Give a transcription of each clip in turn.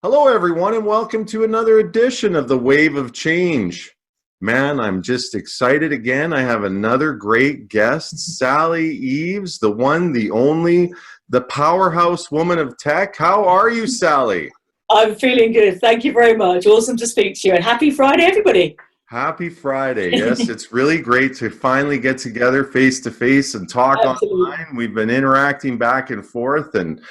Hello, everyone, and welcome to another edition of the Wave of Change. Man, I'm just excited again. I have another great guest, Sally Eaves, the one, the only, the powerhouse woman of tech. How are you, Sally? I'm feeling good. Thank you very much. Awesome to speak to you. And happy Friday, everybody. Happy Friday. Yes, it's really great to finally get together face to face and talk Absolutely. online. We've been interacting back and forth, and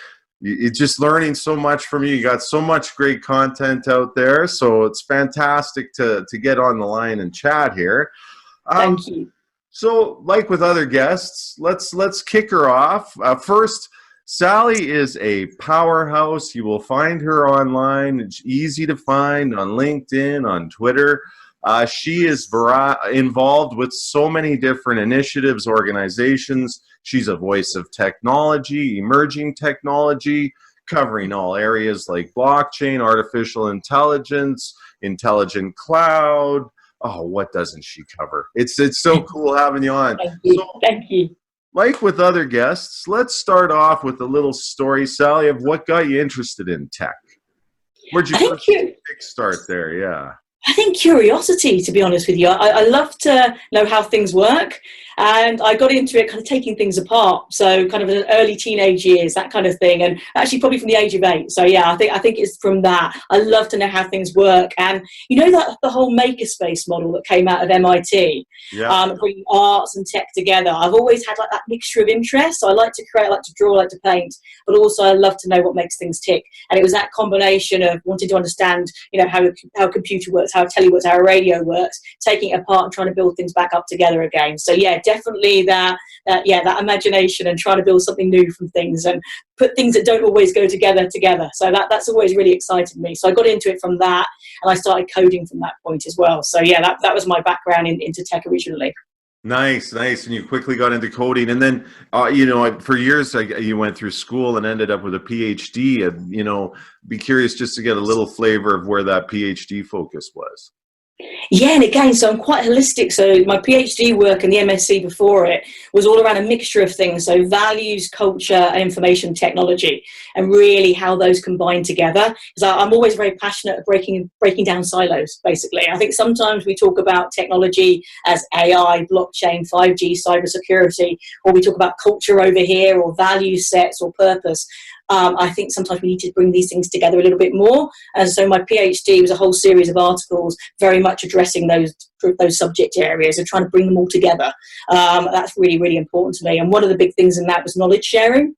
you're just learning so much from you. You got so much great content out there, so it's fantastic to get on the line and chat here. Um, Thank you. so, like with other guests, let's kick her off. First, Sally is a powerhouse. You will find her online. It's easy to find on LinkedIn, on Twitter. She is involved with so many different initiatives, organizations. She's a voice of technology, emerging technology, covering all areas like blockchain, artificial intelligence, intelligent cloud. Oh, what doesn't she cover? It's so cool having you on. Thank you. So, Thank you. like with other guests, let's start off with a little story, Sally, of what got you interested in tech. Where'd you I think first you. start there? Yeah. I think curiosity, to be honest with you. I love to know how things work. And I got into it kind of taking things apart. So kind of in early teenage years, that kind of thing. And actually probably from the age of 8. So yeah, I think it's from that. I love to know how things work. And you know that the whole makerspace model that came out of MIT, Yeah. bringing arts and tech together. I've always had like that mixture of interests. So I like to create, I like to draw, I like to paint, but also I love to know what makes things tick. And it was that combination of wanting to understand, how a computer works, how a telly works, how a radio works, taking it apart and trying to build things back up together again. So yeah, definitely that imagination and trying to build something new from things and put things that don't always go together. So that's always really excited me. So I got into it from that, and I started coding from that point as well. So yeah, that was my background into tech originally. Nice, nice. And you quickly got into coding. And then, for years, you went through school and ended up with a PhD. And, be curious just to get a little flavor of where that PhD focus was. Yeah, and again, so I'm quite holistic. So my PhD work and the MSc before it was all around a mixture of things. So values, culture, and information technology, and really how those combine together. Because I'm always very passionate at breaking down silos, basically. I think sometimes we talk about technology as AI, blockchain, 5G, cybersecurity, or we talk about culture over here, or value sets, or purpose. I think sometimes we need to bring these things together a little bit more. And so my PhD was a whole series of articles very much addressing those subject areas and trying to bring them all together. That's really, really important to me. And one of the big things in that was knowledge sharing.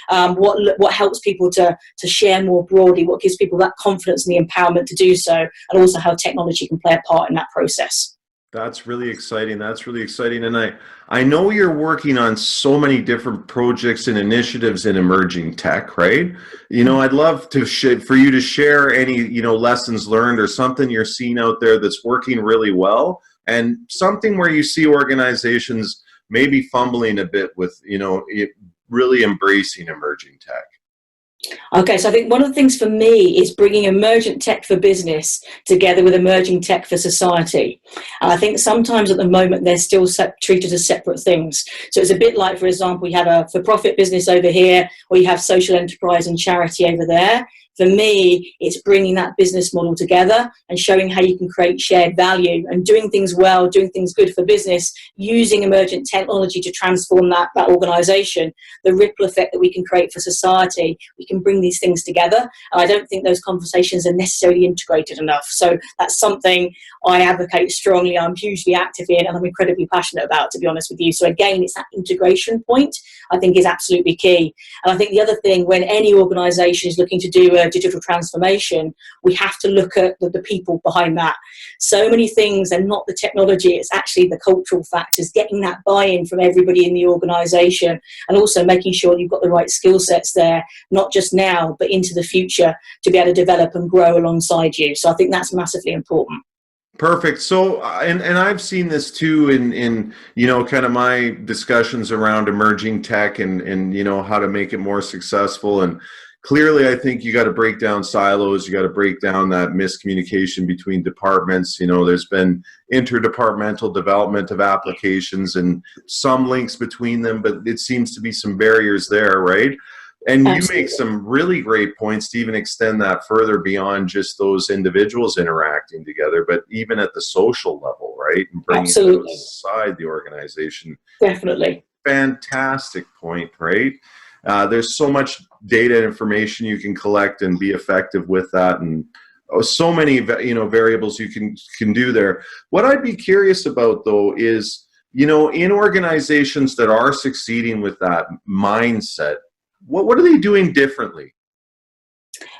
What helps people to share more broadly, what gives people that confidence and the empowerment to do so, and also how technology can play a part in that process. That's really exciting. That's really exciting. And I know you're working on so many different projects and initiatives in emerging tech, right? I'd love to for you to share any, lessons learned or something you're seeing out there that's working really well, and something where you see organizations maybe fumbling a bit with, really embracing emerging tech. Okay, so I think one of the things for me is bringing emergent tech for business together with emerging tech for society. And I think sometimes at the moment they're still treated as separate things. So it's a bit like, for example, we have a for-profit business over here, or you have social enterprise and charity over there. For me, it's bringing that business model together and showing how you can create shared value and doing things well, doing things good for business, using emergent technology to transform that organization, the ripple effect that we can create for society. We can bring these things together. And I don't think those conversations are necessarily integrated enough. So that's something I advocate strongly. I'm hugely active in and I'm incredibly passionate about, to be honest with you. So again, it's that integration point I think is absolutely key. And I think the other thing, when any organization is looking to do a digital transformation, we have to look at the people behind that. So many things are not the technology, it's actually the cultural factors, getting that buy-in from everybody in the organization, and also making sure you've got the right skill sets there, not just now, but into the future, to be able to develop and grow alongside you. So I think that's massively important. Perfect. So, and I've seen this too in kind of my discussions around emerging tech and how to make it more successful. And clearly, I think you got to break down silos. You got to break down that miscommunication between departments. There's been interdepartmental development of applications and some links between them, but it seems to be some barriers there, right? And you make Absolutely. some really great points to even extend that further beyond just those individuals interacting together, but even at the social level, right? And bringing it Absolutely. outside the organization. Definitely. Fantastic point, right? There's so much data and information you can collect and be effective with that, and so many variables you can do there. What I'd be curious about though is, in organizations that are succeeding with that mindset, what are they doing differently?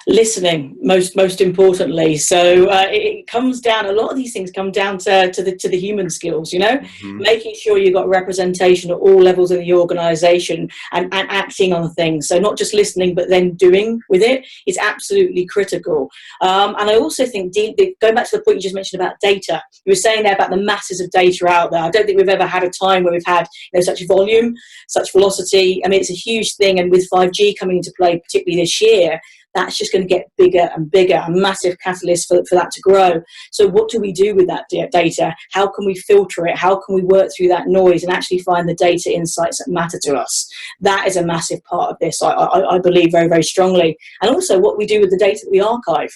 Listening, most importantly. So it comes down, a lot of these things come down to the human skills, Hmm. making sure you've got representation at all levels of the organization, and acting on things. So not just listening but then doing with it is absolutely critical. And I also think, going back to the point you just mentioned about data, you were saying there about the masses of data out there. I don't think we've ever had a time where we've had such volume, such velocity. I mean, it's a huge thing, and with 5G coming into play, particularly this year, that's just going to get bigger and bigger, a massive catalyst for that to grow. So what do we do with that data? How can we filter it? How can we work through that noise and actually find the data insights that matter to us? That is a massive part of this, I believe very, very strongly. And also what we do with the data that we archive.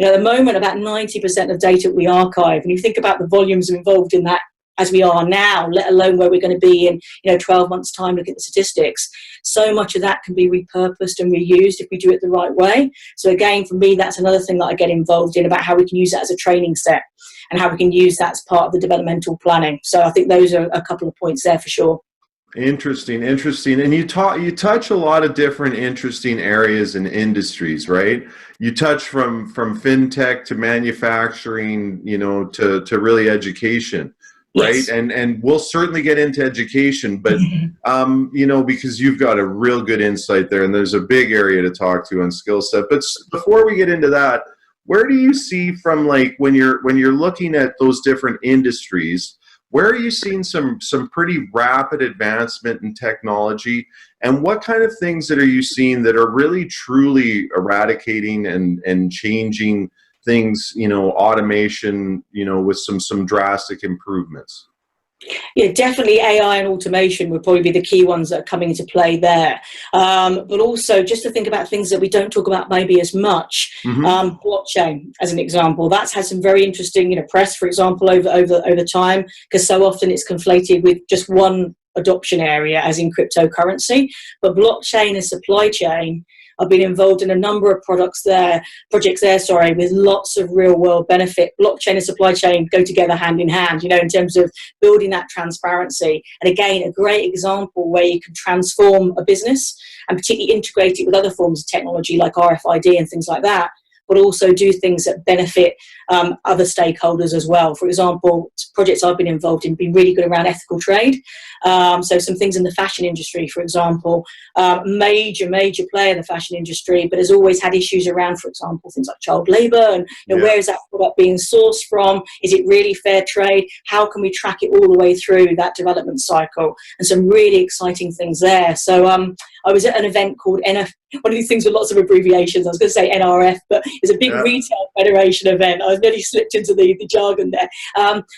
At the moment, about 90% of data we archive, and you think about the volumes involved in that as we are now, let alone where we're going to be in 12 months' time, look at the statistics. So much of that can be repurposed and reused if we do it the right way. So again, for me, that's another thing that I get involved in, about how we can use that as a training set and how we can use that as part of the developmental planning. So I think those are a couple of points there for sure. Interesting, interesting. And you touch a lot of different interesting areas and industries, right? You touch from fintech to manufacturing, to really education, right? Yes. And we'll certainly get into education, but because you've got a real good insight there, and there's a big area to talk to on skill set. But before we get into that, where do you see, from like when you're looking at those different industries, where are you seeing some pretty rapid advancement in technology, and what kind of things that are you seeing that are really truly eradicating and changing things, automation, with some drastic improvements? Yeah, definitely AI and automation would probably be the key ones that are coming into play there. But also just to think about things that we don't talk about maybe as much, Hmm. blockchain as an example. That's had some very interesting, press, for example, over time, because so often it's conflated with just one adoption area, as in cryptocurrency. But blockchain and supply chain, I've been involved in a number of projects there, with lots of real world benefit. Blockchain and supply chain go together hand in hand, in terms of building that transparency. And again, a great example where you can transform a business and particularly integrate it with other forms of technology like RFID and things like that, but also do things that benefit other stakeholders as well. For example, projects I've been involved in have been really good around ethical trade. So some things in the fashion industry, for example, major player in the fashion industry, but has always had issues around, for example, things like child labour and Yeah. where is that product being sourced from? Is it really fair trade? How can we track it all the way through that development cycle? And some really exciting things there. So I was at an event called NF, one of these things with lots of abbreviations. I was going to say NRF, but it's a big Yeah. retail federation event. I was nearly slipped into the jargon there.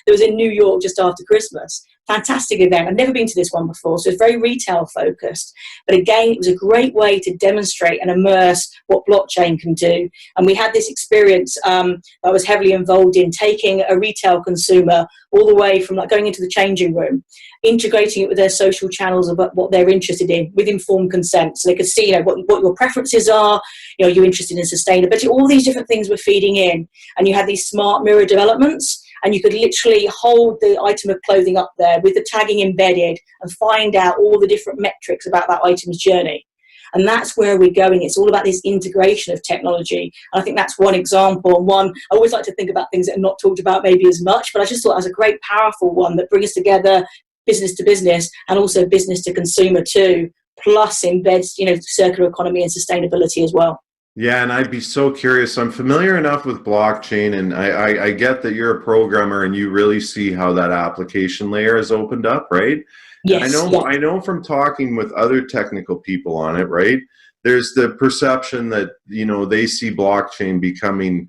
It was in New York just after Christmas. Fantastic event. I've never been to this one before, so it's very retail focused. But again, it was a great way to demonstrate and immerse what blockchain can do. And we had this experience I was heavily involved in, taking a retail consumer all the way from like going into the changing room, integrating it with their social channels about what they're interested in with informed consent, so they could see what your preferences are. You're interested in sustainability, all these different things were feeding in, and you had these smart mirror developments, and you could literally hold the item of clothing up there with the tagging embedded and find out all the different metrics about that item's journey. And that's where we're going. It's all about this integration of technology. And I think that's one example. And one, I always like to think about things that are not talked about maybe as much, but I just thought that was a great, powerful one that brings together business to business and also business to consumer too, plus embeds, circular economy and sustainability as well. Yeah, and I'd be so curious. I'm familiar enough with blockchain, and I get that you're a programmer and you really see how that application layer has opened up, right? And I Yes, know yeah. I know from talking with other technical people on it, right? There's the perception that they see blockchain becoming,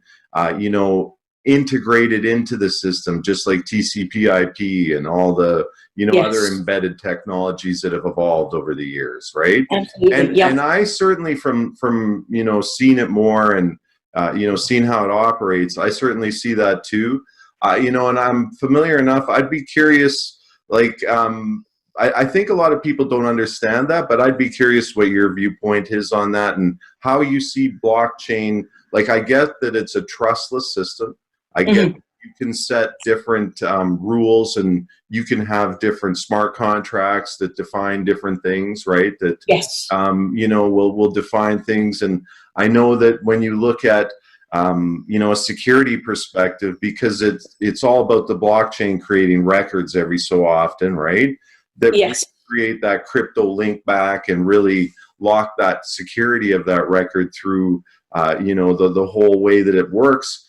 integrated into the system, just like TCP/IP and all the other Yes, embedded technologies that have evolved over the years, right? absolutely. And Yep. I certainly from seeing it more and seeing how it operates, I certainly see that too. And I'm familiar enough. I'd be curious, like. I think a lot of people don't understand that, but I'd be curious what your viewpoint is on that and how you see blockchain. Like, I get that it's a trustless system. I get Hmm. you can set different rules and you can have different smart contracts that define different things, right? That, Yes. will define things. And I know that when you look at a security perspective, because it's all about the blockchain creating records every so often, right? That Yes. create that crypto link back and really lock that security of that record through, the whole way that it works.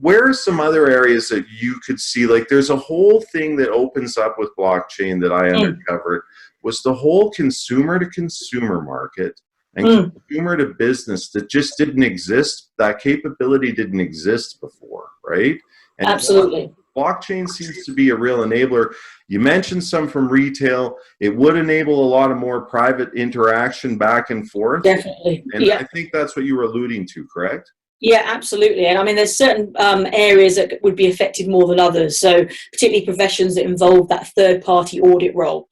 Where are some other areas that you could see? Like, there's a whole thing that opens up with blockchain that I Mm. uncovered was the whole consumer to consumer market and Mm. consumer to business that just didn't exist. That capability didn't exist before, right? And Absolutely. blockchain seems to be a real enabler. You mentioned some from retail. It would enable a lot of more private interaction back and forth. Definitely. And Yeah. I think that's what you were alluding to, correct? Yeah, absolutely. And I mean, there's certain areas that would be affected more than others. So particularly professions that involve that third-party audit role,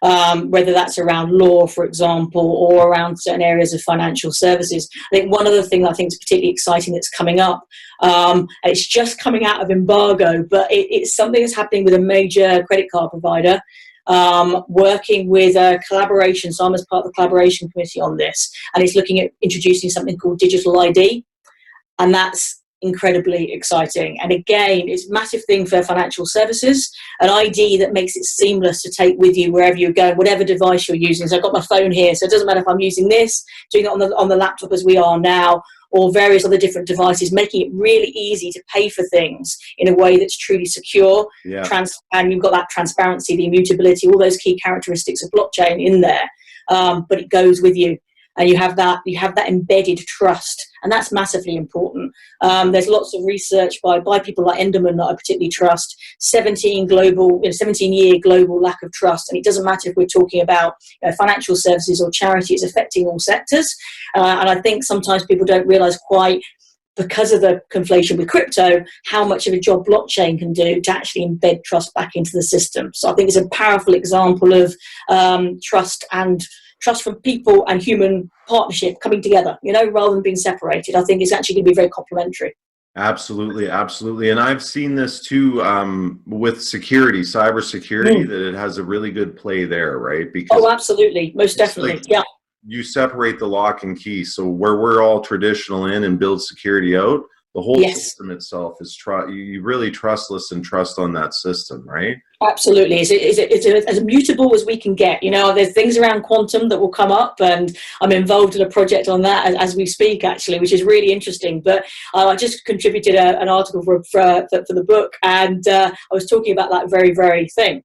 whether that's around law, for example, or around certain areas of financial services. I think one other thing that I think is particularly exciting that's coming up, and it's just coming out of embargo, but it's something that's happening with a major credit card provider, working with a collaboration. So I'm as part of the collaboration committee on this, and it's looking at introducing something called digital ID. And that's incredibly exciting. And again, it's a massive thing for financial services, an ID that makes it seamless to take with you wherever you're going, whatever device you're using. So I've got my phone here, so it doesn't matter if I'm using this, doing it on the laptop as we are now, or various other different devices, making it really easy to pay for things in a way that's truly secure, Yeah. and you've got that transparency, the immutability, all those key characteristics of blockchain in there, but it goes with you. And you have that embedded trust, and that's massively important. There's lots of research by people like Enderman that I particularly trust. 17-year global lack of trust, and it doesn't matter if we're talking about financial services or charity; it's affecting all sectors. And I think sometimes people don't realise quite, because of the conflation with crypto, how much of a job blockchain can do to actually embed trust back into the system. So I think it's a powerful example of trust from people and human partnership coming together, rather than being separated. I think it's actually going to be very complementary. Absolutely, absolutely. And I've seen this too with security, cybersecurity, that it has a really good play there, right? Because Absolutely. Most definitely. like Yeah. you separate the lock and key. So where we're all traditional in and build security out, the whole Yes. system itself is you really trustless and trust on that system, right? Absolutely. It's as mutable as we can get. There's things around quantum that will come up, and I'm involved in a project on that as we speak, actually, which is really interesting. But I just contributed an article for the book, and I was talking about that very, very thing.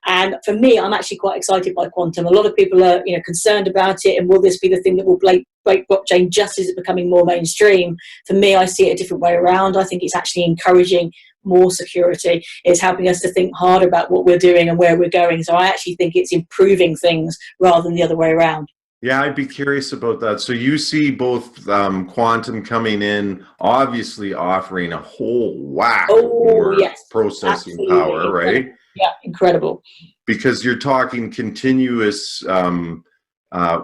And for me, I'm actually quite excited by quantum. A lot of people are, concerned about it, and will this be the thing that will break blockchain just as it's becoming more mainstream? For me, I see it a different way around. I think it's actually encouraging more security. It's helping us to think harder about what we're doing and where we're going. So I actually think it's improving things rather than the other way around. Yeah, I'd be curious about that. So you see both quantum coming in, obviously offering a whole whack more Yes, processing absolutely. power, right? Yeah, incredible. Because you're talking continuous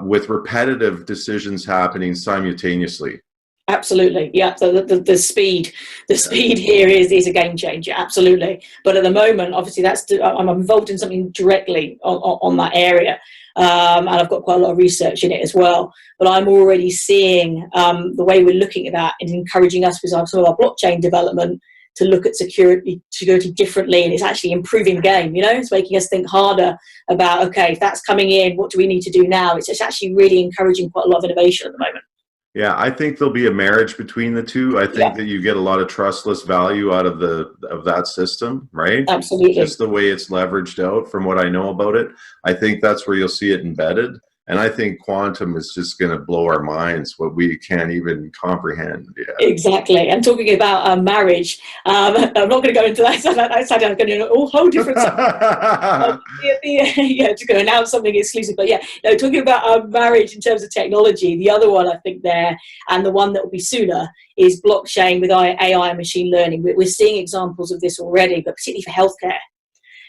with repetitive decisions happening simultaneously. Absolutely, yeah. So the speed here is a game changer, absolutely. But at the moment, obviously, I'm involved in something directly on that area, and I've got quite a lot of research in it as well. But I'm already seeing the way we're looking at that and encouraging us with some of our blockchain development to look at security differently, and it's actually improving the game. It's making us think harder about, okay, if that's coming in, what do we need to do now? It's actually really encouraging quite a lot of innovation at the moment. Yeah, I think there'll be a marriage between the two. I think that you get a lot of trustless value out of that system, right? Absolutely. Just the way it's leveraged out from what I know about it. I think that's where you'll see it embedded. And I think quantum is just going to blow our minds, what we can't even comprehend. Yeah. Exactly. And talking about marriage, I'm not going to go into that. That's I'm going to a whole different subject. Yeah, to go announce something exclusive. But yeah, no, talking about marriage in terms of technology, the other one I think there, and the one that will be sooner, is blockchain with AI and machine learning. We're seeing examples of this already, but particularly for healthcare.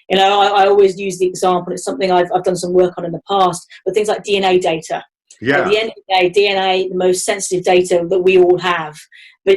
You know, I always use the example. It's something I've done some work on in the past, but things like DNA data. Yeah. At the end of the day, DNA, the most sensitive data that we all have.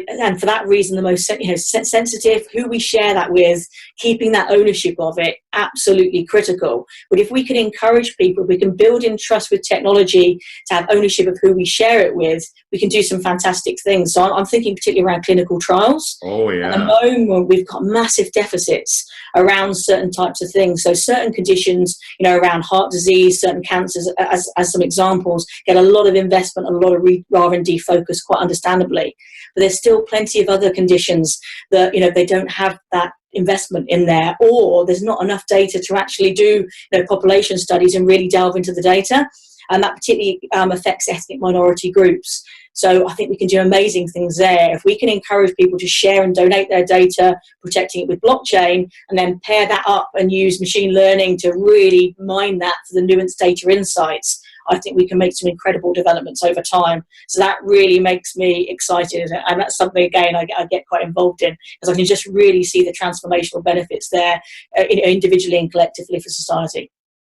And for that reason, the most sensitive, who we share that with, keeping that ownership of it, absolutely critical. But if we can encourage people, we can build in trust with technology to have ownership of who we share it with, we can do some fantastic things. So I'm thinking particularly around clinical trials. Oh, yeah. At the moment, we've got massive deficits around certain types of things. So certain conditions, you know, around heart disease, certain cancers, as some examples, get a lot of investment, a lot of R&D focus, quite understandably. But there's still plenty of other conditions that, you know, they don't have that investment in there, or there's not enough data to actually do, you know, population studies and really delve into the data. And that particularly affects ethnic minority groups. So I think we can do amazing things there. If we can encourage people to share and donate their data, protecting it with blockchain, and then pair that up and use machine learning to really mine that for the nuanced data insights, I think we can make some incredible developments over time. So that really makes me excited. And that's something, again, I get quite involved in, because I can just really see the transformational benefits there, individually and collectively for society.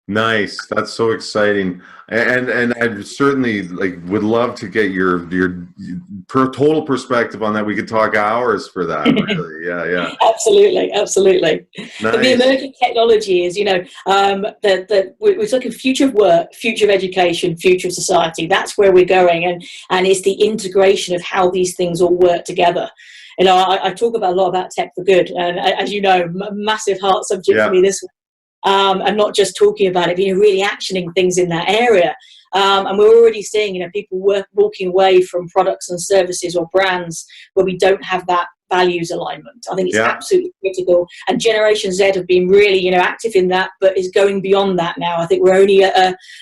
Nice. That's so exciting. And I certainly would love to get your total perspective on that. We could talk hours for that. Really. Yeah. Absolutely. Nice. But the emerging technology is, you know, we're talking future of work, future of education, future of society. That's where we're going, and it's the integration of how these things all work together. You know, I talk a lot about tech for good, and as you know, massive heart subject for me this week. And not just talking about it, but, you know, really actioning things in that area. And we're already seeing, you know, people walking away from products and services or brands where we don't have that values alignment. I think it's absolutely critical. And Generation Z have been really, you know, active in that, but is going beyond that now. I think we're only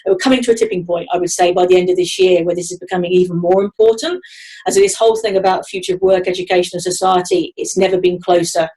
we're coming to a tipping point, I would say, by the end of this year, where this is becoming even more important. And so this whole thing about future of work, education and society, it's never been closer.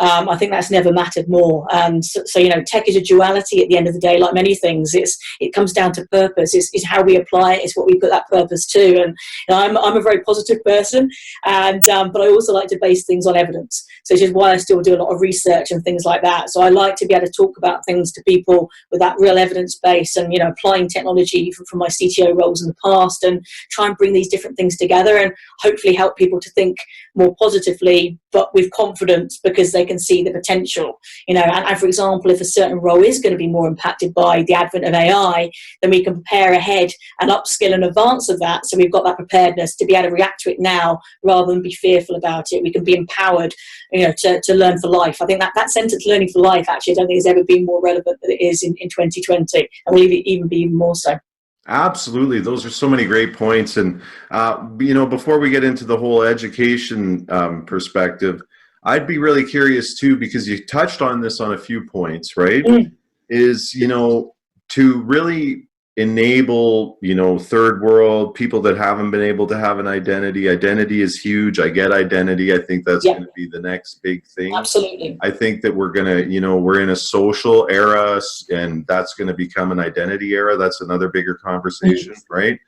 I think that's never mattered more. So, you know, tech is a duality at the end of the day, like many things. It comes down to purpose. It's how we apply it. It's what we put that purpose to. And you know, I'm a very positive person, but I also like to base things on evidence. So which is why I still do a lot of research and things like that. So I like to be able to talk about things to people with that real evidence base, and, you know, applying technology from my CTO roles in the past, and try and bring these different things together and hopefully help people to think more positively, but with confidence, because they can see the potential, you know. And for example, if a certain role is going to be more impacted by the advent of AI, then we can prepare ahead and upskill in advance of that, so we've got that preparedness to be able to react to it now rather than be fearful about it. We can be empowered, you know, to learn for life. I think that sentence, learning for life, actually I don't think has ever been more relevant than it is in 2020, and will even be even more so. Absolutely. Those are so many great points. And, you know, before we get into the whole education perspective, I'd be really curious too, because you touched on this on a few points, right? Is, you know, to really enable, you know, third world people that haven't been able to have an identity. Identity is huge. I get identity. I think that's going to be the next big thing. Absolutely. I think that we're going to, you know, we're in a social era, and that's going to become an identity era. That's another bigger conversation, right?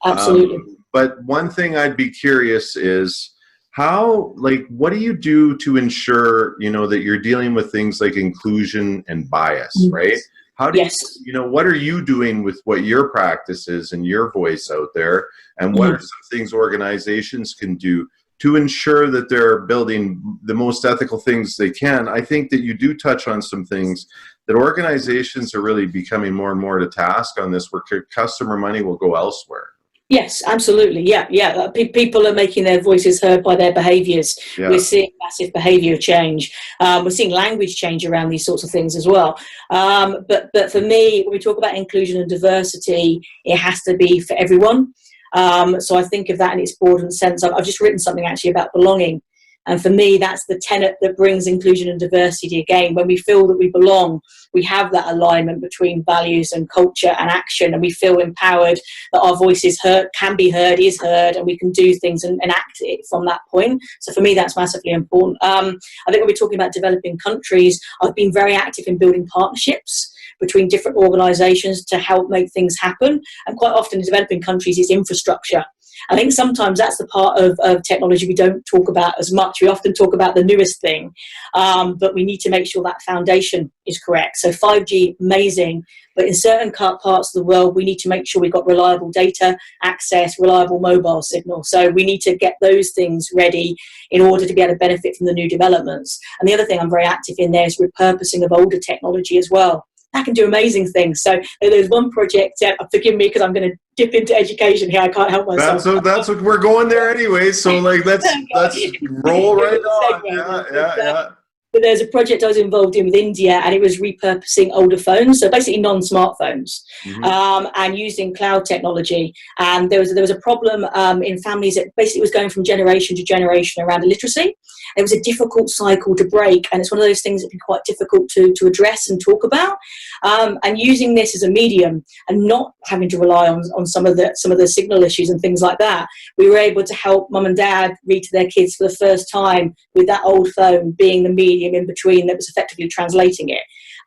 Absolutely. But one thing I'd be curious is, how, what do you do to ensure, you know, that you're dealing with things like inclusion and bias, right? How do you know, what are you doing with what your practice is and your voice out there? And what are some things organizations can do to ensure that they're building the most ethical things they can? I think that you do touch on some things that organizations are really becoming more and more to task on this, where customer money will go elsewhere. Yes, absolutely. Yeah. People are making their voices heard by their behaviours. We're seeing massive behaviour change. We're seeing language change around these sorts of things as well. But for me, when we talk about inclusion and diversity, it has to be for everyone. So I think of that in its broader sense. I've just written something actually about belonging. And for me, that's the tenet that brings inclusion and diversity. Again, when we feel that we belong, we have that alignment between values and culture and action, and we feel empowered that our voice is heard, can be heard, is heard, and we can do things and act it from that point. So for me, that's massively important. I think when we're talking about developing countries, I've been very active in building partnerships between different organisations to help make things happen. And quite often in developing countries, it's infrastructure. I think sometimes that's the part of technology we don't talk about as much. We often talk about the newest thing, but we need to make sure that foundation is correct. So 5G, amazing, but in certain parts of the world, we need to make sure we've got reliable data access, reliable mobile signal. So we need to get those things ready in order to be able to benefit from the new developments. And the other thing I'm very active in there is repurposing of older technology as well. That can do amazing things. So there's one project, forgive me because I'm going to dip into education here, I can't help myself. That's what we're going there anyway, so like let's roll right on. Yeah. But there's a project I was involved in with India, and it was repurposing older phones, so basically non-smartphones, and using cloud technology. And there was a problem in families that basically was going from generation to generation around illiteracy. It was a difficult cycle to break, and it's one of those things that can be quite difficult to address and talk about. And using this as a medium and not having to rely on some of the signal issues and things like that, we were able to help mum and dad read to their kids for the first time with that old phone being the medium in between that was effectively translating it.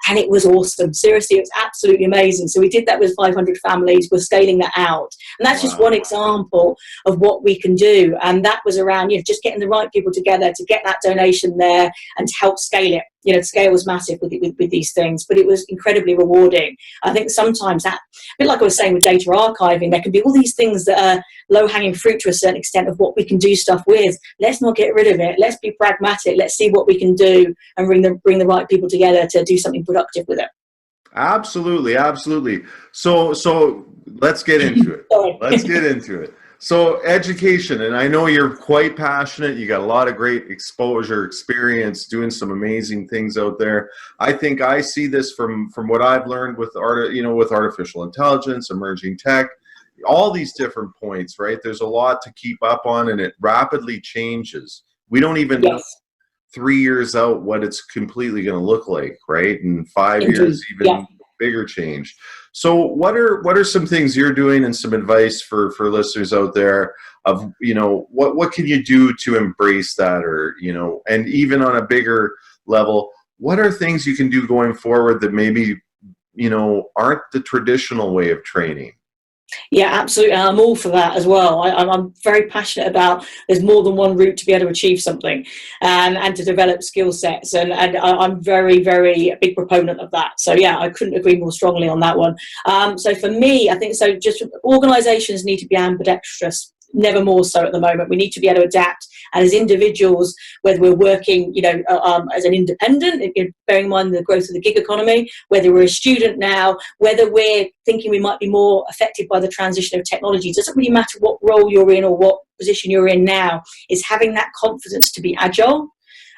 And it was awesome. Seriously, it was absolutely amazing. So we did that with 500 families. We're scaling that out. And that's just one example of what we can do. And that was around, just getting the right people together to get that donation there and to help scale it. Scale was massive with these things, but it was incredibly rewarding. I think sometimes that, a bit like I was saying with data archiving, there can be all these things that are low-hanging fruit to a certain extent of what we can do stuff with. Let's not get rid of it. Let's be pragmatic. Let's see what we can do and bring the right people together to do something productive with it. Absolutely. So let's get into it. Let's get into it. So education, and I know you're quite passionate. You got a lot of great exposure, experience, doing some amazing things out there. I think I see this from what I've learned with with artificial intelligence, emerging tech, all these different points, right? There's a lot to keep up on, and it rapidly changes. We don't even know 3 years out what it's completely going to look like, right? In 5 years, even bigger change. So what are some things you're doing and some advice for listeners out there of, what can you do to embrace that, or, and even on a bigger level, what are things you can do going forward that maybe, aren't the traditional way of training? Yeah, absolutely. And I'm all for that as well. I'm very passionate about there's more than one route to be able to achieve something and to develop skill sets. And I'm very, very a big proponent of that. So, yeah, I couldn't agree more strongly on that one. So for me, I think just organisations need to be ambidextrous. Never more so at the moment. We need to be able to adapt. And as individuals, whether we're working, as an independent, bearing in mind the growth of the gig economy, whether we're a student now, whether we're thinking we might be more affected by the transition of technology, it doesn't really matter what role you're in or what position you're in now, is having that confidence to be agile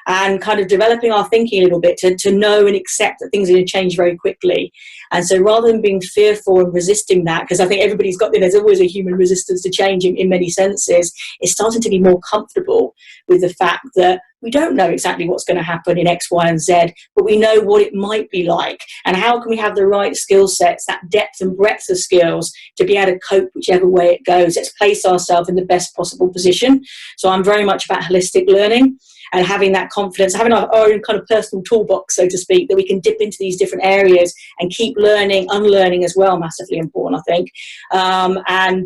and kind of developing our thinking a little bit to know and accept that things are going to change very quickly. And so rather than being fearful and resisting that, because I think everybody's got, there's always a human resistance to change in many senses, it's starting to be more comfortable with the fact that we don't know exactly what's going to happen in X, Y, and Z, but we know what it might be like. And how can we have the right skill sets, that depth and breadth of skills to be able to cope whichever way it goes? Let's place ourselves in the best possible position. So I'm very much about holistic learning and having that confidence, having our own kind of personal toolbox, so to speak, that we can dip into these different areas and keep learning, unlearning as well, massively important, I think. And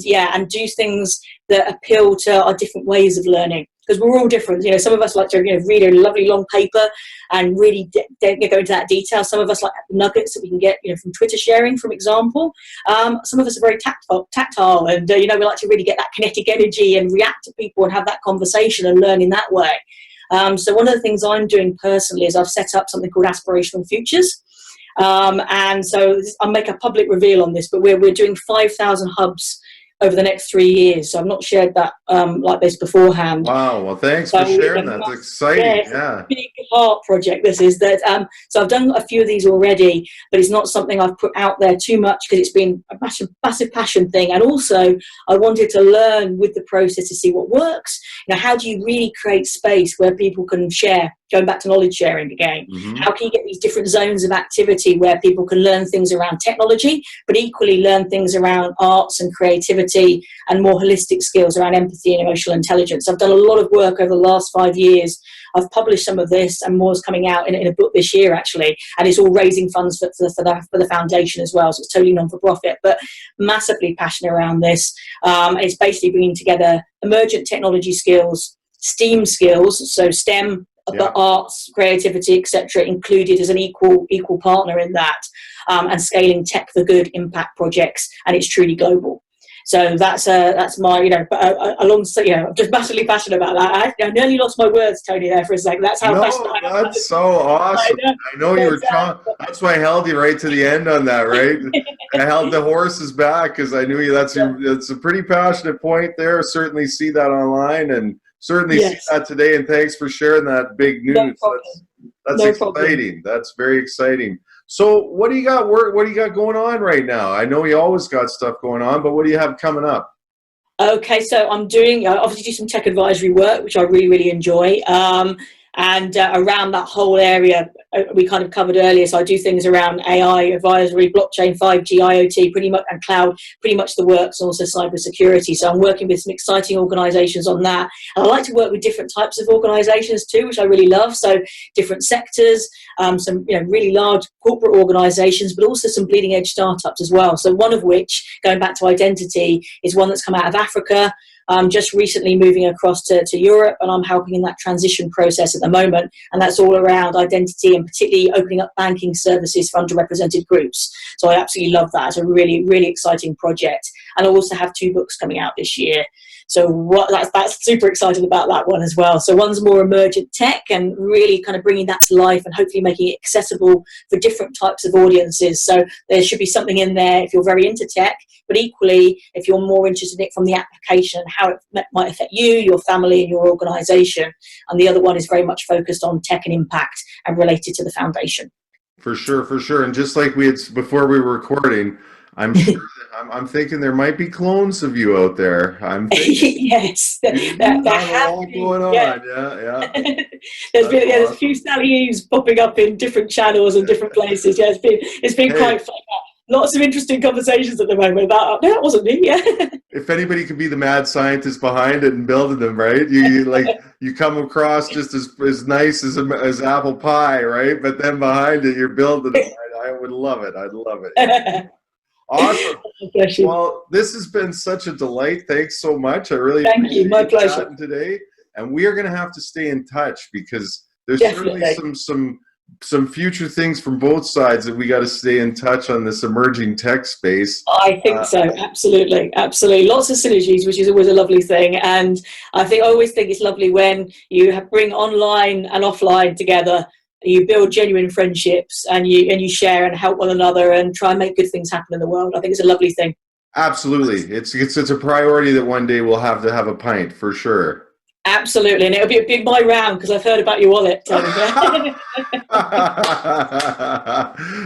do things that appeal to our different ways of learning. Because we're all different. Some of us like to read a lovely long paper and really go into that detail. Some of us like nuggets that we can get from Twitter sharing, for example. Some of us are very tactile and we like to really get that kinetic energy and react to people and have that conversation and learn in that way. So one of the things I'm doing personally is I've set up something called Aspirational Futures. And so I'll make a public reveal on this, but we're doing 5,000 hubs over the next 3 years. So I've not shared that like this beforehand. Wow. Well, thanks So for sharing that. It's exciting. it's a big heart project. This is that. So I've done a few of these already, but it's not something I've put out there too much because it's been a massive passion thing. And also, I wanted to learn with the process to see what works. How do you really create space where people can share? Going back to knowledge sharing again, how can you get these different zones of activity where people can learn things around technology, but equally learn things around arts and creativity and more holistic skills around empathy and emotional intelligence? I've done a lot of work over the last 5 years. I've published some of this, and more is coming out in a book this year, actually, and it's all raising funds for the foundation as well, so it's totally non-for-profit, but massively passionate around this. It's basically bringing together emergent technology skills, STEAM skills, so STEM, but arts, creativity, etc., included as an equal partner in that, and scaling tech for good impact projects, and it's truly global. So that's my, alongside, I'm just massively passionate about that. I nearly lost my words, Tony, there for a second. That's how passionate I am. That's so awesome. I know you were trying. That's why I held you right to the end on that, right? I held the horses back because I knew you. That's a pretty passionate point there. Certainly see that online, and certainly see that today. And thanks for sharing that big news. That's exciting. That's very exciting. So what do you got going on right now? I know you always got stuff going on, but what do you have coming up? Okay, so I'm doing, obviously do some tech advisory work, which I really, really enjoy. And around that whole area, we kind of covered earlier. So I do things around AI advisory, blockchain, 5G, IoT, pretty much, and cloud, pretty much the works, and also cybersecurity. So I'm working with some exciting organisations on that. And I like to work with different types of organisations too, which I really love. So different sectors, some really large corporate organisations, but also some bleeding edge startups as well. So one of which, going back to identity, is one that's come out of Africa. Just recently moving across to Europe, and I'm helping in that transition process at the moment, and that's all around identity and particularly opening up banking services for underrepresented groups. So I absolutely love that. It's a really, really exciting project, and I also have 2 books coming out this year. So that's super excited about that one as well. So one's more emergent tech and really kind of bringing that to life and hopefully making it accessible for different types of audiences. So there should be something in there if you're very into tech, but equally if you're more interested in it from the application, how it might affect you, your family and your organisation. And the other one is very much focused on tech and impact and related to the foundation. For sure. And just like we had before we were recording, I'm sure I'm thinking there might be clones of you out there. I'm thinking yes, there have been. Going on. Yeah. There's a few Sally Eaves popping up in different channels and different places. Yeah, it's been quite fun. Lots of interesting conversations at the moment about that wasn't me. Yeah. If anybody could be the mad scientist behind it and building them, right? You come across just as nice as apple pie, right? But then behind it, you're building it. I would love it. I'd love it. Awesome. Well, this has been such a delight. Thanks so much. I really appreciate you. My pleasure. Today, and we are going to have to stay in touch because there's certainly some future things from both sides that we got to stay in touch on this emerging tech space. I think so. Absolutely. Lots of synergies, which is always a lovely thing. And I always think it's lovely when you bring online and offline together. You build genuine friendships and you share and help one another and try and make good things happen in the world. I think it's a lovely thing. Absolutely. It's a priority that one day we'll have to have a pint for sure. Absolutely. And it'll be a big buy round because I've heard about your wallet, Tony.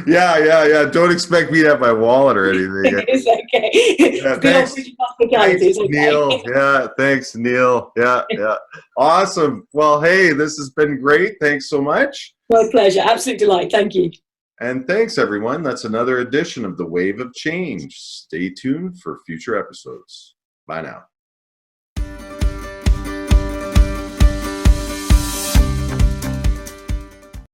Yeah. Don't expect me to have my wallet or anything. It's okay. Yeah, thanks, Neil. Yeah, thanks, Neil. Yeah. Awesome. Well, hey, this has been great. Thanks so much. My pleasure. Absolute delight. Thank you. And thanks, everyone. That's another edition of The Wave of Change. Stay tuned for future episodes. Bye now.